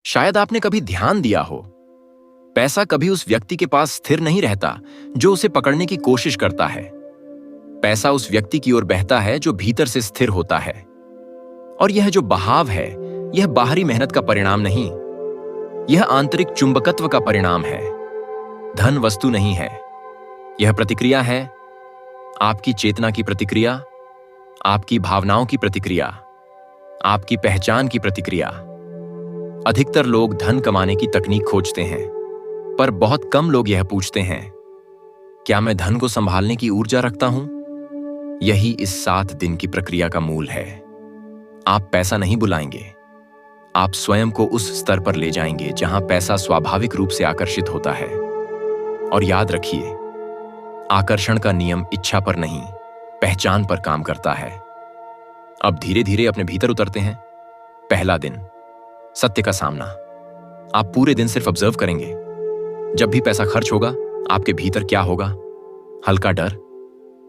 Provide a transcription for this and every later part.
शायद आपने कभी ध्यान दिया हो, पैसा कभी उस व्यक्ति के पास स्थिर नहीं रहता जो उसे पकड़ने की कोशिश करता है। पैसा उस व्यक्ति की ओर बहता है जो भीतर से स्थिर होता है। और यह जो बहाव है, यह बाहरी मेहनत का परिणाम नहीं, यह आंतरिक चुंबकत्व का परिणाम है। धन वस्तु नहीं है, यह प्रतिक्रिया है, आपकी चेतना की प्रतिक्रिया, आपकी भावनाओं की प्रतिक्रिया, आपकी पहचान की प्रतिक्रिया। अधिकतर लोग धन कमाने की तकनीक खोजते हैं, पर बहुत कम लोग यह पूछते हैं, क्या मैं धन को संभालने की ऊर्जा रखता हूं? यही इस 7 दिन की प्रक्रिया का मूल है। आप पैसा नहीं बुलाएंगे, आप स्वयं को उस स्तर पर ले जाएंगे जहां पैसा स्वाभाविक रूप से आकर्षित होता है। और याद रखिए, आकर्षण का नियम इच्छा पर नहीं, पहचान पर काम करता है। अब धीरे धीरे अपने भीतर उतरते हैं। पहला दिन, सत्य का सामना। आप पूरे दिन सिर्फ ऑब्जर्व करेंगे। जब भी पैसा खर्च होगा, आपके भीतर क्या होगा? हल्का डर,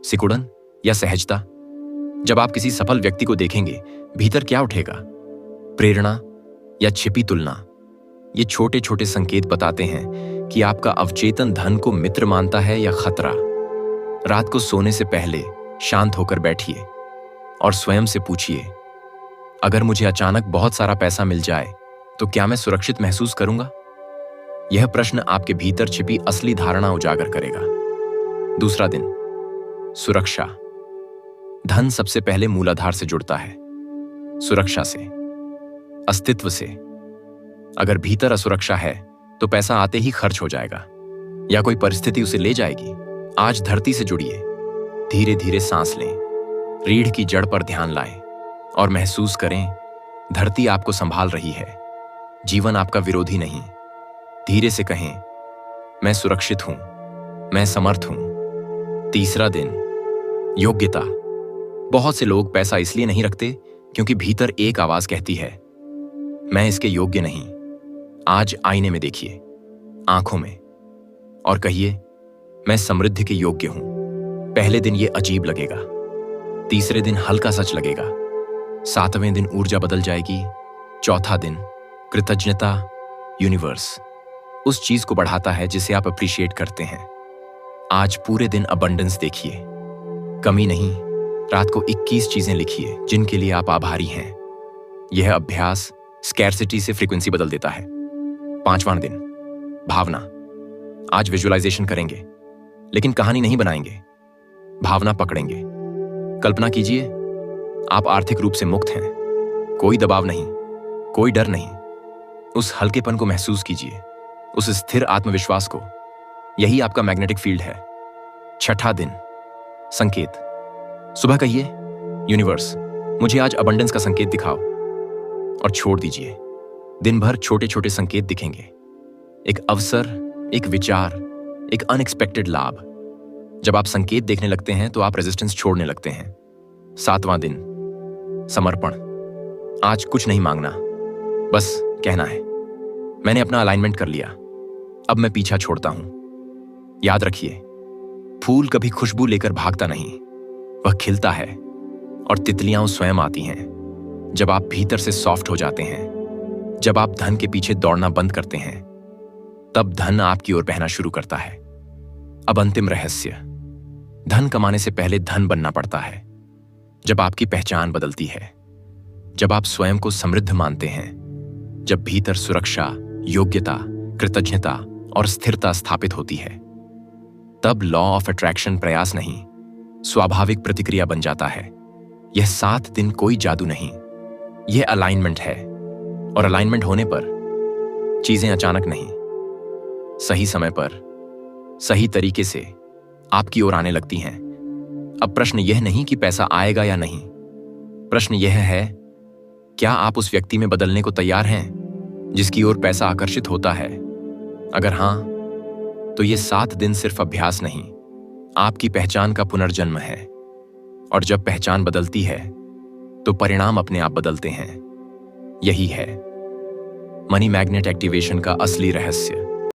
सिकुड़न या सहजता? जब आप किसी सफल व्यक्ति को देखेंगे, भीतर क्या उठेगा? प्रेरणा या छिपी तुलना? ये छोटे छोटे संकेत बताते हैं कि आपका अवचेतन धन को मित्र मानता है या खतरा। रात को सोने से पहले शांत होकर बैठिए और स्वयं से पूछिए, अगर मुझे अचानक बहुत सारा पैसा मिल जाए तो क्या मैं सुरक्षित महसूस करूंगा? यह प्रश्न आपके भीतर छिपी असली धारणा उजागर करेगा। दूसरा दिन, सुरक्षा। धन सबसे पहले मूलाधार से जुड़ता है, सुरक्षा से, अस्तित्व से। अगर भीतर असुरक्षा है तो पैसा आते ही खर्च हो जाएगा या कोई परिस्थिति उसे ले जाएगी। आज धरती से जुड़िए, धीरे धीरे सांस लें, रीढ़ की जड़ पर ध्यान लाएं और महसूस करें, धरती आपको संभाल रही है, जीवन आपका विरोधी नहीं। धीरे से कहें, मैं सुरक्षित हूं, मैं समर्थ हूं। तीसरा दिन, योग्यता। बहुत से लोग पैसा इसलिए नहीं रखते क्योंकि भीतर एक आवाज कहती है, मैं इसके योग्य नहीं। आज आईने में देखिए, आंखों में, और कहिए, मैं समृद्धि के योग्य हूं। पहले दिन ये अजीब लगेगा, तीसरे दिन हल्का सच लगेगा, 7वें दिन ऊर्जा बदल जाएगी, चौथा दिन, कृतज्ञता। यूनिवर्स उस चीज को बढ़ाता है जिसे आप अप्रिशिएट करते हैं। आज पूरे दिन अबंडेंस देखिए, कमी नहीं। रात को 21 चीजें लिखिए जिनके लिए आप आभारी हैं। यह अभ्यास स्कैर्सिटी से फ्रीक्वेंसी बदल देता है। 5वां दिन, भावना। आज विजुअलाइजेशन करेंगे, लेकिन कहानी नहीं बनाएंगे, भावना पकड़ेंगे। कल्पना कीजिए, आप आर्थिक रूप से मुक्त हैं, कोई दबाव नहीं, कोई डर नहीं। उस हल्केपन को महसूस कीजिए, उस स्थिर आत्मविश्वास को। यही आपका मैग्नेटिक फील्ड है। 6ठा दिन, संकेत। सुबह कहिए, यूनिवर्स मुझे आज अबंडेंस का संकेत दिखाओ, और छोड़ दीजिए। दिन भर छोटे छोटे संकेत दिखेंगे, एक अवसर, एक विचार, एक अनएक्सपेक्टेड लाभ। जब आप संकेत देखने लगते हैं तो आप रेजिस्टेंस छोड़ने लगते हैं। 7वां दिन, समर्पण। आज कुछ नहीं मांगना, बस कहना है, मैंने अपना अलाइनमेंट कर लिया, अब मैं पीछा छोड़ता हूं। याद रखिए, फूल कभी खुशबू लेकर भागता नहीं, वह खिलता है और तितलियां स्वयं आती हैं। जब आप भीतर से सॉफ्ट हो जाते हैं, जब आप धन के पीछे दौड़ना बंद करते हैं, तब धन आपकी ओर बहना शुरू करता है। अब अंतिम रहस्य, धन कमाने से पहले धन बनना पड़ता है। जब आपकी पहचान बदलती है, जब आप स्वयं को समृद्ध मानते हैं, जब भीतर सुरक्षा, योग्यता, कृतज्ञता और स्थिरता स्थापित होती है, तब लॉ ऑफ अट्रैक्शन प्रयास नहीं, स्वाभाविक प्रतिक्रिया बन जाता है। यह 7 दिन कोई जादू नहीं, यह अलाइनमेंट है। और अलाइनमेंट होने पर चीजें अचानक नहीं, सही समय पर, सही तरीके से आपकी ओर आने लगती हैं। अब प्रश्न यह नहीं कि पैसा आएगा या नहीं, प्रश्न यह है, क्या आप उस व्यक्ति में बदलने को तैयार हैं जिसकी ओर पैसा आकर्षित होता है? अगर हां, तो ये 7 दिन सिर्फ अभ्यास नहीं, आपकी पहचान का पुनर्जन्म है। और जब पहचान बदलती है तो परिणाम अपने आप बदलते हैं। यही है मनी मैग्नेट एक्टिवेशन का असली रहस्य।